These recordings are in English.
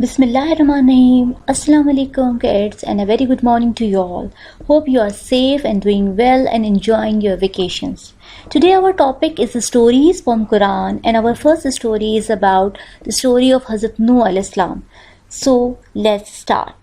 Bismillahirrahmanirrahim. Assalamu alaikum kids and a very good morning to you all. Hope you are safe and doing well and enjoying your vacations. Today our topic is the stories from Quran and our first story is about the story of Hazat Nuh al-Islam. So let's start.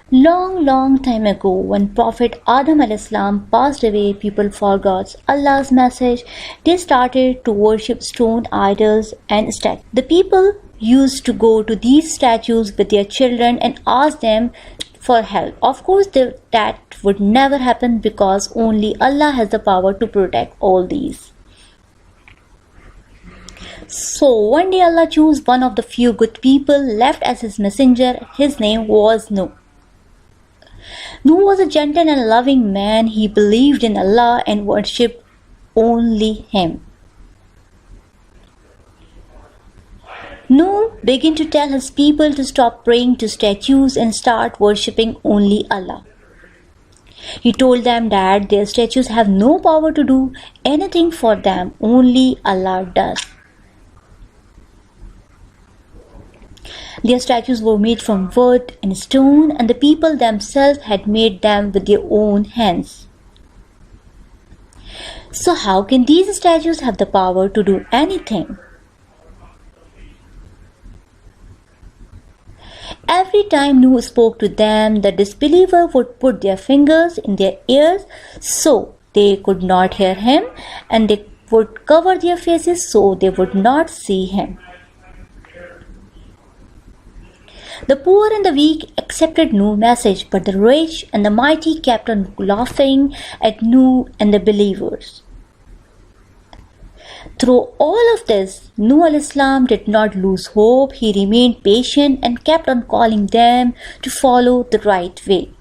Long time ago, when Prophet Adam al-Islam passed away, people forgot Allah's message. They started to worship stone idols and statues. The people used to go to these statues with their children and ask them for help. Of course, that would never happen because only Allah has the power to protect all these. So one day Allah chose one of the few good people left as his messenger. His name was Nuh. Nuh was a gentle and loving man. He believed in Allah and worshipped only Him. Nuh began to tell his people to stop praying to statues and start worshipping only Allah. He told them that their statues have no power to do anything for them, only Allah does. Their statues were made from wood and stone, and the people themselves had made them with their own hands. So how can these statues have the power to do anything? Every time Nuh spoke to them, the disbeliever would put their fingers in their ears so they could not hear him, and they would cover their faces so they would not see him. The poor and the weak accepted Nuh's message, but the rich and the mighty kept on laughing at Nuh and the believers. Through all of this, Nuh al-Islam did not lose hope. He remained patient and kept on calling them to follow the right way.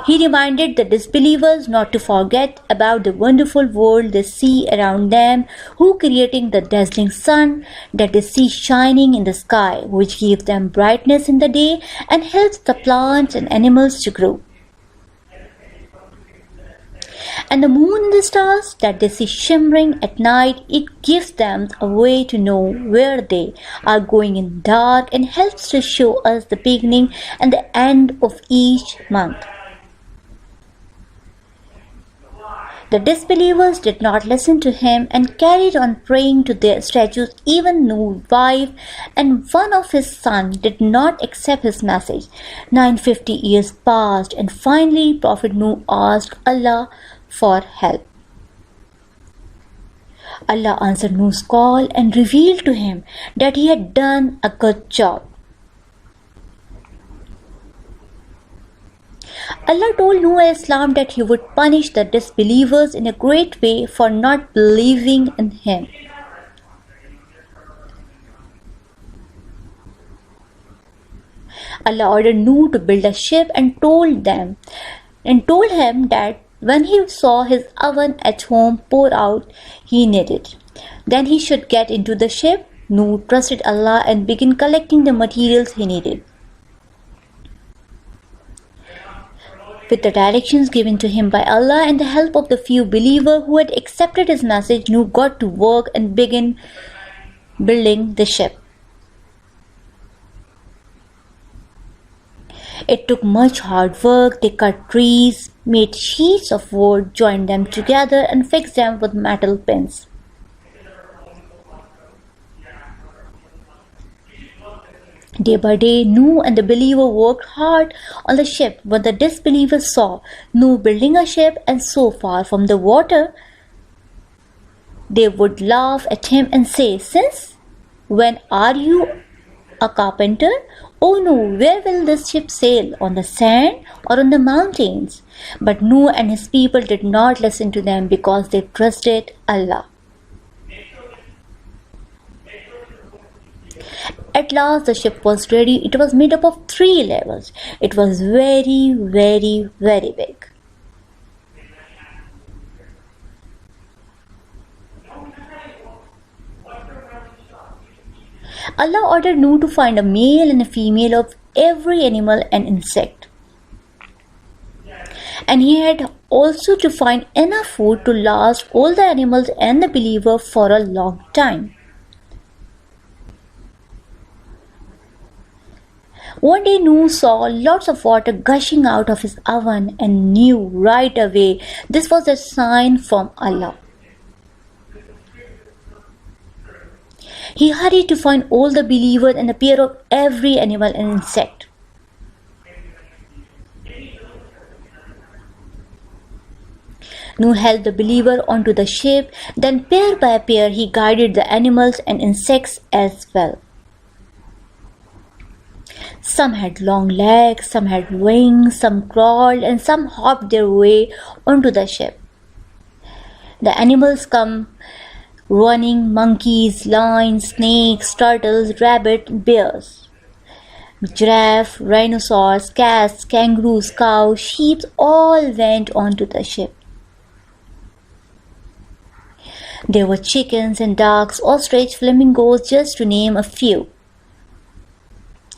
He reminded the disbelievers not to forget about the wonderful world they see around them, who creating the dazzling sun that they see shining in the sky, which gives them brightness in the day and helps the plants and animals to grow. And the moon and the stars that they see shimmering at night, it gives them a way to know where they are going in the dark and helps to show us the beginning and the end of each month. The disbelievers did not listen to him and carried on praying to their statues. Even Nuh's wife and one of his sons did not accept his message. 950 years passed, and finally Prophet Nuh asked Allah for help. Allah answered Nuh's call and revealed to him that he had done a good job. Allah told Nuh al-Islam that he would punish the disbelievers in a great way for not believing in him. Allah ordered Nuh to build a ship and told him that when he saw his oven at home pour out, he needed. Then he should get into the ship. Nuh trusted Allah and began collecting the materials he needed. With the directions given to him by Allah and the help of the few believers who had accepted his message, Nuh got to work and began building the ship. It took much hard work. They cut trees, made sheets of wood, joined them together and fixed them with metal pins. Day by day, Nuh and the believer worked hard on the ship. When the disbelievers saw Nuh building a ship and so far from the water, they would laugh at him and say, "Since when are you a carpenter? Oh no, where will this ship sail? On the sand or on the mountains?" But Nuh and his people did not listen to them because they trusted Allah. At last the ship was ready. It was made up of 3 levels. It was very big. Allah ordered Nuh to find a male and a female of every animal and insect. And he had also to find enough food to last all the animals and the believer for a long time. One day Noor saw lots of water gushing out of his oven and knew right away this was a sign from Allah. He hurried to find all the believers and appear of every animal and insect. Noor helped the believer onto the ship, then pair by pair he guided the animals and insects as well. Some had long legs, some had wings, some crawled, and some hopped their way onto the ship. The animals come running: monkeys, lions, snakes, turtles, rabbit, bears. Giraffe, rhinoceros, cats, kangaroos, cows, sheep all went onto the ship. There were chickens and ducks, ostrich, flamingos, just to name a few.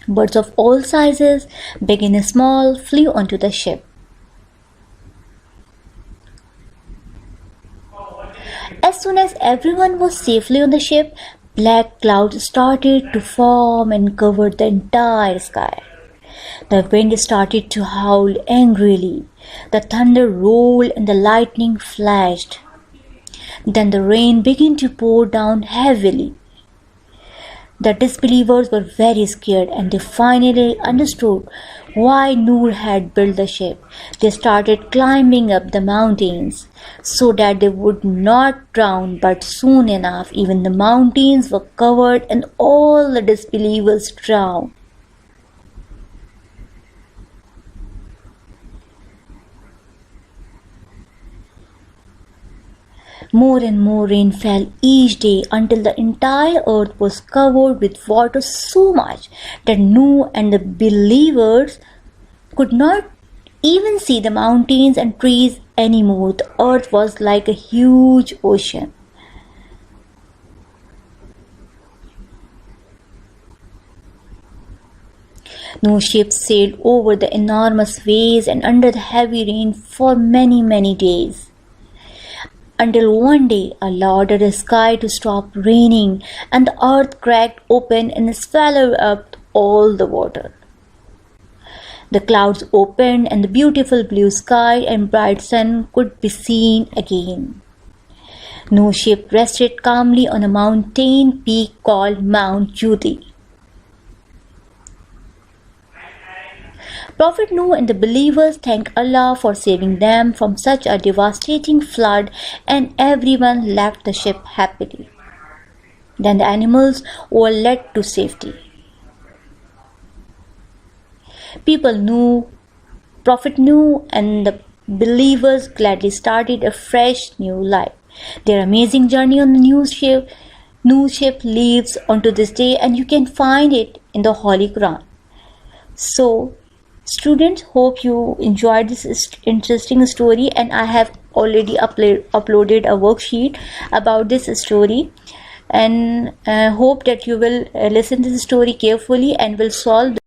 Birds of all sizes, big and small, flew onto the ship. As soon as everyone was safely on the ship, black clouds started to form and covered the entire sky. The wind started to howl angrily. The thunder rolled and the lightning flashed. Then the rain began to pour down heavily. The disbelievers were very scared and they finally understood why Noor had built the ship. They started climbing up the mountains so that they would not drown, but soon enough even the mountains were covered and all the disbelievers drowned. More and more rain fell each day until the entire earth was covered with water so much that Noah and the believers could not even see the mountains and trees anymore. The earth was like a huge ocean. No ship sailed over the enormous waves and under the heavy rain for many days. Until one day Allah ordered the sky to stop raining and the earth cracked open and swallowed up all the water. The clouds opened and the beautiful blue sky and bright sun could be seen again. No ship rested calmly on a mountain peak called Mount Judy. Prophet Noah and the believers thanked Allah for saving them from such a devastating flood, and everyone left the ship happily. Then the animals were led to safety. Prophet Noah and the believers gladly started a fresh new life. Their amazing journey on the new ship lives onto this day, and you can find it in the Holy Quran. So, students, hope you enjoyed this interesting story, and I have already uploaded a worksheet about this story, and hope that you will listen to the story carefully and will solve